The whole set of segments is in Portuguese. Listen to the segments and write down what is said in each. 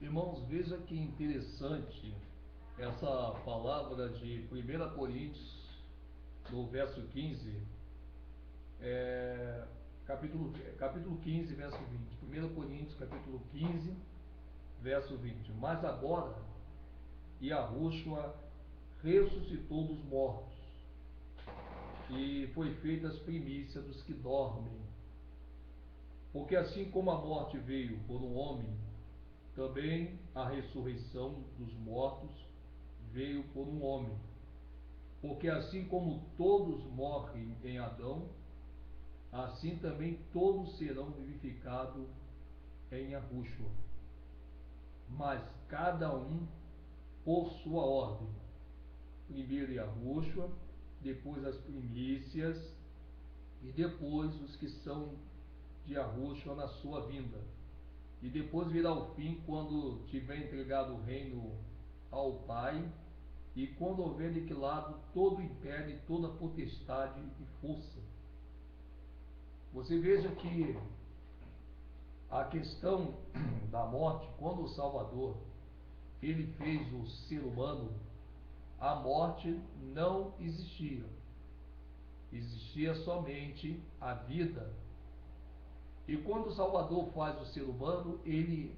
Irmãos, veja que interessante essa palavra de 1 Coríntios, no verso 15, capítulo 15, verso 20. 1 Coríntios, capítulo 15, verso 20. Mas agora, Yahushua ressuscitou dos mortos, e foi feita as primícias dos que dormem. Porque assim como a morte veio por um homem, também a ressurreição dos mortos veio por um homem. Porque assim como todos morrem em Adão, assim também todos serão vivificados em Yahushua. Mas cada um por sua ordem. Primeiro Yahushua, depois as primícias, e depois os que são de Yahushua na sua vinda. E depois virá o fim, quando tiver entregado o reino ao Pai, e quando houver aniquilado todo o império, toda potestade e força. Você veja que a questão da morte, quando o Salvador ele fez o ser humano, a morte não existia. Existia somente a vida. E quando o Salvador faz o ser humano, ele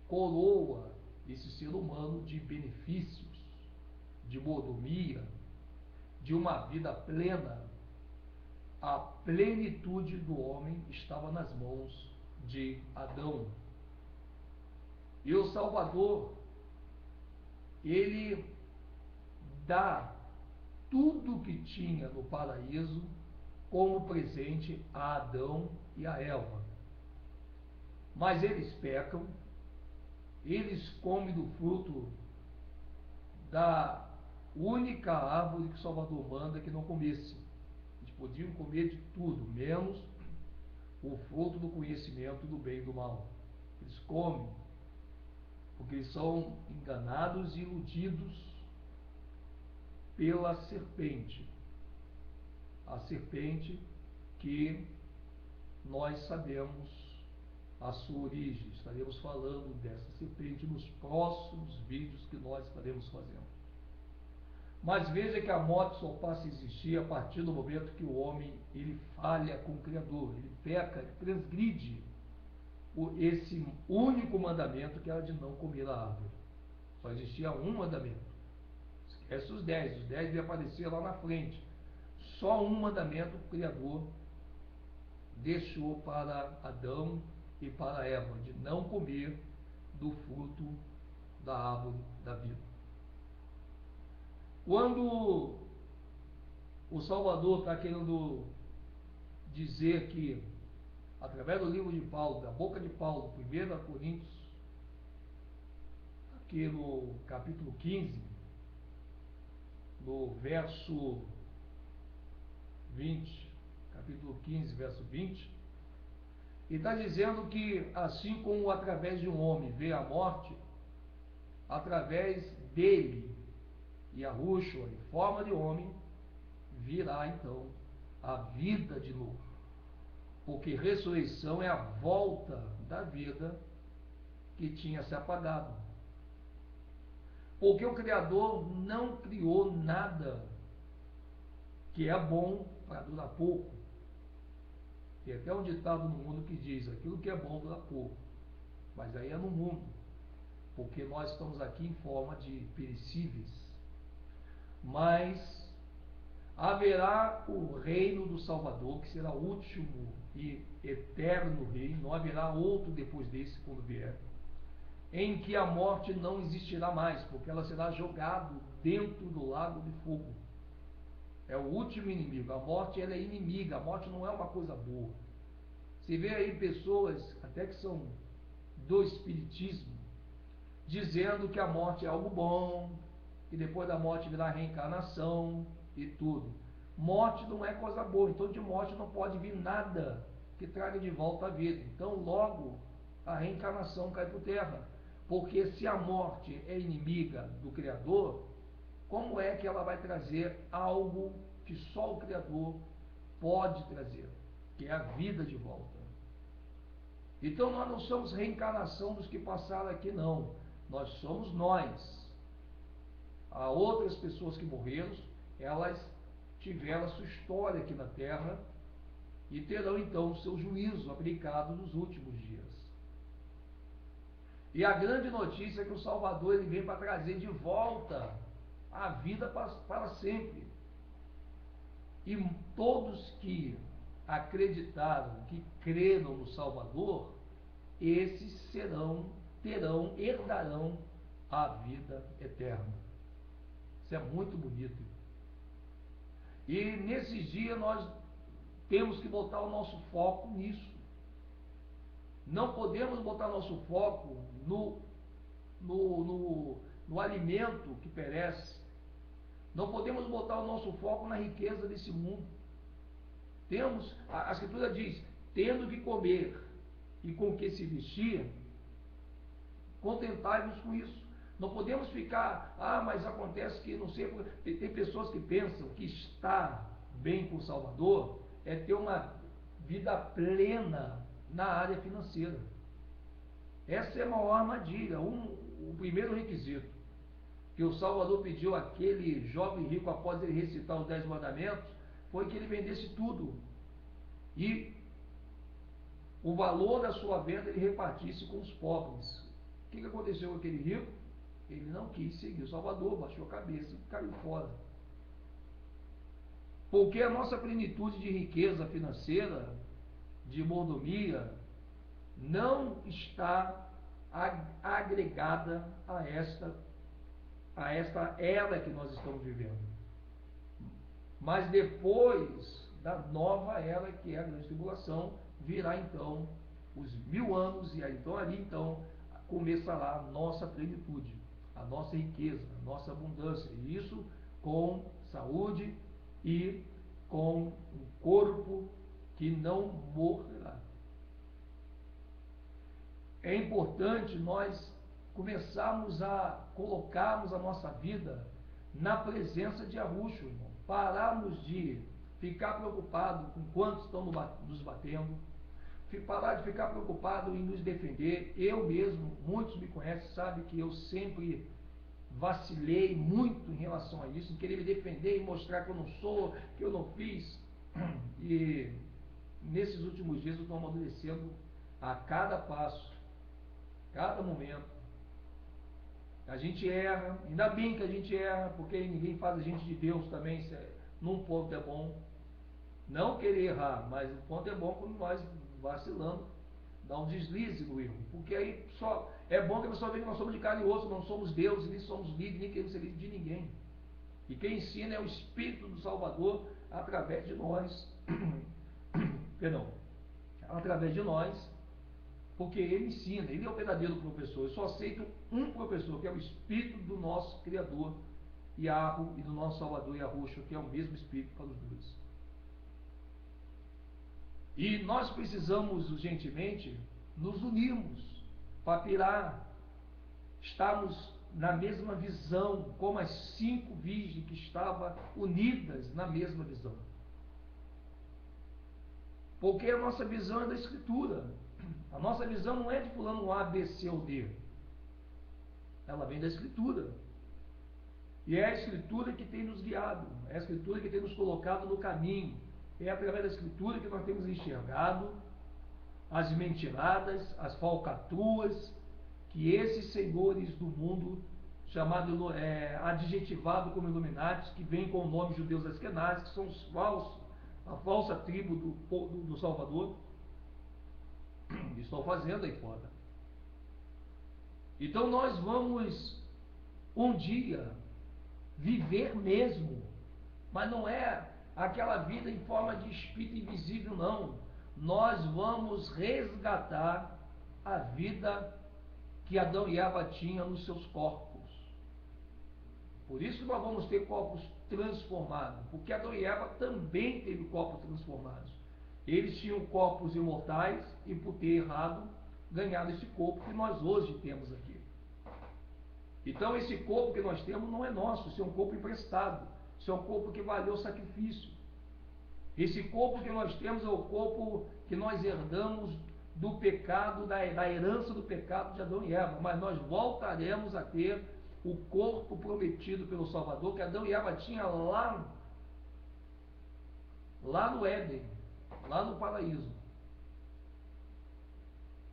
coroa esse ser humano de benefícios, de mordomia, de uma vida plena. A plenitude do homem estava nas mãos de Adão. E o Salvador, ele dá tudo o que tinha no paraíso como presente a Adão e a Eva. Mas eles pecam, eles comem do fruto da única árvore que o Salvador manda que não comesse. Eles podiam comer de tudo, menos o fruto do conhecimento do bem e do mal. Eles comem, porque eles são enganados e iludidos pela serpente. A serpente que nós sabemos a sua origem. Estaremos falando dessa serpente nos próximos vídeos que nós estaremos fazendo. Mas veja que a morte só passa a existir a partir do momento que o homem ele falha com o Criador, ele peca, ele transgride esse único mandamento que era de não comer a árvore. Só existia um mandamento. Esquece os 10 iam aparecer lá na frente. Só um mandamento o Criador deixou para Adão e para Eva, de não comer do fruto da árvore da vida. Quando o Salvador está querendo dizer que, através do livro de Paulo, da boca de Paulo, 1 Coríntios, aqui no capítulo 15, no verso 20, capítulo 15, verso 20, e está dizendo que assim como através de um homem veio a morte, através dele, Yahushua, em forma de homem, virá então a vida de novo. Porque ressurreição é a volta da vida que tinha se apagado. Porque o Criador não criou nada que é bom para durar pouco. Tem até um ditado no mundo que diz: aquilo que é bom dura pouco. Mas aí é no mundo, porque nós estamos aqui em forma de perecíveis. Mas haverá o reino do Salvador, que será o último e eterno reino, não haverá outro depois desse quando vier, em que a morte não existirá mais, porque ela será jogada dentro do lago de fogo. É o último inimigo. A morte ela é inimiga, a morte não é uma coisa boa. Você vê aí pessoas, até que são do espiritismo, dizendo que a morte é algo bom, que depois da morte virá reencarnação e tudo. Morte não é coisa boa, então de morte não pode vir nada que traga de volta a vida. Então logo a reencarnação cai por terra. Porque se a morte é inimiga do Criador, como é que ela vai trazer algo que só o Criador pode trazer, que é a vida de volta? Então nós não somos reencarnação dos que passaram aqui, não. Nós somos nós. Há outras pessoas que morreram, elas tiveram a sua história aqui na Terra e terão então o seu juízo aplicado nos últimos dias. E a grande notícia é que o Salvador ele vem para trazer de volta a vida para sempre. E todos que acreditaram, que creram no Salvador, esses herdarão a vida eterna. Isso é muito bonito. E nesses dias nós temos que botar o nosso foco nisso. Não podemos botar nosso foco no alimento que perece. Não podemos botar o nosso foco na riqueza desse mundo. A Escritura diz, tendo que comer e com que se vestir, contentai-vos com isso. Não podemos ficar, mas acontece que, não sei, tem pessoas que pensam que estar bem com o Salvador é ter uma vida plena na área financeira. Essa é a maior armadilha, o primeiro requisito que o Salvador pediu àquele jovem rico após ele recitar os 10 mandamentos, foi que ele vendesse tudo e o valor da sua venda ele repartisse com os pobres. O que aconteceu com aquele rico? Ele não quis seguir o Salvador, baixou a cabeça e caiu fora. Porque a nossa plenitude de riqueza financeira, de mordomia, não está agregada a esta era que nós estamos vivendo. Mas depois da nova era, que é a grande tribulação, virá então os 1000 anos, e aí, então ali então começará a nossa plenitude, a nossa riqueza, a nossa abundância, e isso com saúde e com um corpo que não morrerá. É importante nós começarmos a colocarmos a nossa vida na presença de Yahushua, irmão. Pararmos de ficar preocupado com quantos estão nos batendo, parar de ficar preocupado em nos defender. Eu mesmo, muitos me conhecem, sabem que eu sempre vacilei muito em relação a isso, em querer me defender e mostrar que eu não sou, que eu não fiz. E nesses últimos dias eu estou amadurecendo a cada passo, cada momento. A gente erra, ainda bem que a gente erra, porque ninguém faz a gente de Deus também. Num ponto é bom não querer errar, mas o ponto é bom quando nós vacilamos, dá um deslize no erro, porque aí só é bom que a pessoa veja que nós somos de carne e osso, não somos deuses, nem somos líderes, nem queremos ser líderes de ninguém. E quem ensina é o Espírito do Salvador através de nós, através de nós, porque ele ensina, ele é o verdadeiro professor. Eu só aceito um professor, que é o Espírito do nosso Criador, Yahweh, e do nosso Salvador, Yahushua, que é o mesmo Espírito para os dois. E nós precisamos urgentemente nos unirmos para estarmos na mesma visão, como as 5 virgens que estavam unidas na mesma visão. Porque a nossa visão é da Escritura. A nossa visão não é de fulano A, B, C ou D. Ela vem da Escritura. E é a Escritura que tem nos guiado, é a Escritura que tem nos colocado no caminho. É através da Escritura que nós temos enxergado as mentiradas, as falcatruas, que esses senhores do mundo, adjetivado como Illuminati, que vêm com o nome judeus askenazes, que são os falsos, a falsa tribo do Salvador, estão fazendo aí fora. Então nós vamos um dia viver mesmo, mas não é aquela vida em forma de espírito invisível, não. Nós vamos resgatar a vida que Adão e Eva tinham nos seus corpos. Por isso nós vamos ter corpos transformados, porque Adão e Eva também teve corpos transformados. Eles tinham corpos imortais e, por ter errado, ganharam esse corpo que nós hoje temos aqui. Então esse corpo que nós temos não é nosso, isso é um corpo emprestado, isso é um corpo que valeu sacrifício. Esse corpo que nós temos é o corpo que nós herdamos do pecado, da herança do pecado de Adão e Eva, mas nós voltaremos a ter o corpo prometido pelo Salvador, que Adão e Eva tinham lá no Éden, lá no paraíso.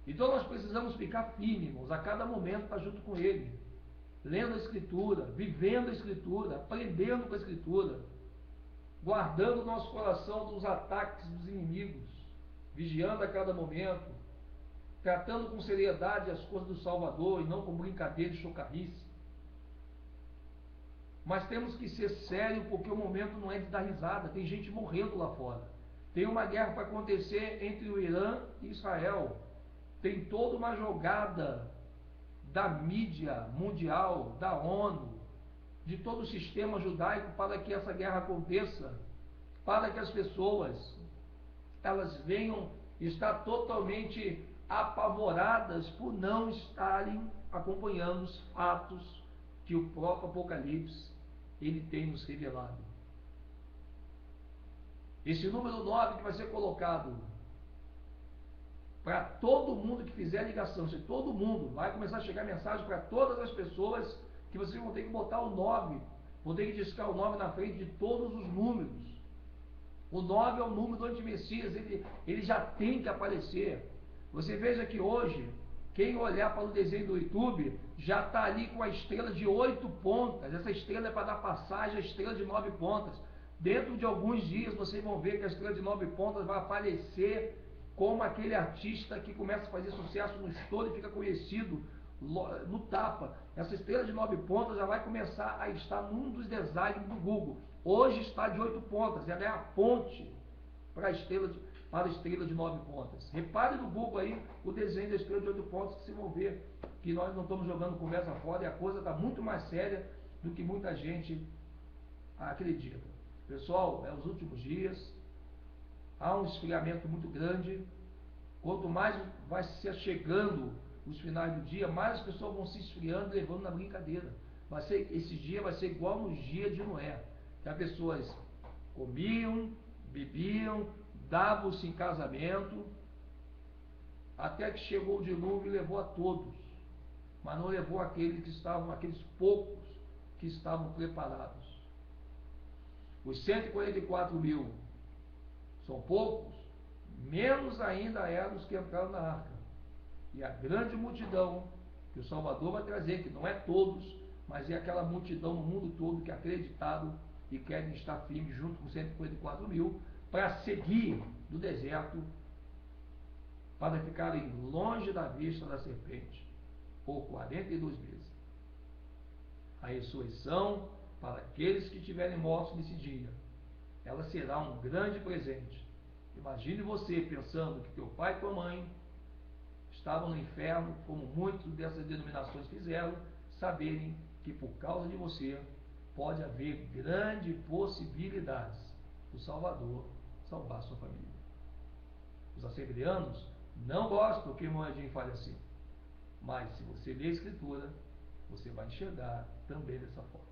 Então nós precisamos ficar firmes, irmãos, a cada momento estar junto com Ele, lendo a Escritura, vivendo a Escritura, aprendendo com a Escritura, guardando o nosso coração dos ataques dos inimigos, vigiando a cada momento, tratando com seriedade as coisas do Salvador e não com brincadeira e chocarrice. Mas temos que ser sérios, porque o momento não é de dar risada, tem gente morrendo lá fora. Tem uma guerra para acontecer entre o Irã e Israel. Tem toda uma jogada da mídia mundial, da ONU, de todo o sistema judaico para que essa guerra aconteça, para que as pessoas elas venham estar totalmente apavoradas por não estarem acompanhando os fatos que o próprio Apocalipse ele tem nos revelado. Esse número 9 que vai ser colocado para todo mundo que fizer a ligação, se todo mundo, vai começar a chegar mensagem para todas as pessoas que vocês vão ter que botar o 9, vão ter que discar o 9 na frente de todos os números. O 9 é o número do antimessias, ele já tem que aparecer. Você veja que hoje, quem olhar para o desenho do YouTube, já está ali com a estrela de 8 pontas. Essa estrela é para dar passagem à estrela de 9 pontas. Dentro de alguns dias vocês vão ver que a estrela de 9 pontas vai aparecer como aquele artista que começa a fazer sucesso no estouro e fica conhecido no tapa. Essa estrela de 9 pontas já vai começar a estar num dos designs do Google. Hoje está de 8 pontas, ela é a ponte para a estrela de 9 pontas. Repare no Google aí o desenho da estrela de 8 pontas, que vocês vão ver que nós não estamos jogando conversa fora e a coisa está muito mais séria do que muita gente acredita. Pessoal, é os últimos dias, há um esfriamento muito grande. Quanto mais vai se chegando os finais do dia, mais as pessoas vão se esfriando e levando na brincadeira. Esse dia vai ser igual nos dias de Noé, que as pessoas comiam, bebiam, davam-se em casamento, até que chegou o dilúvio e levou a todos, mas não levou aqueles poucos que estavam preparados. Os 144 mil são poucos, menos ainda eram os que entraram na arca. E a grande multidão que o Salvador vai trazer, que não é todos, mas é aquela multidão no mundo todo que é acreditado e querem estar firmes junto com 144 mil, para seguir do deserto, para ficarem longe da vista da serpente, por 42 meses. A ressurreição, para aqueles que estiverem mortos nesse dia, ela será um grande presente. Imagine você pensando que teu pai e tua mãe estavam no inferno, como muitas dessas denominações fizeram, saberem que por causa de você pode haver grandes possibilidades do Salvador salvar sua família. Os assembleanos não gostam que o irmão Edinho fale assim, mas se você ler a Escritura, você vai enxergar também dessa forma.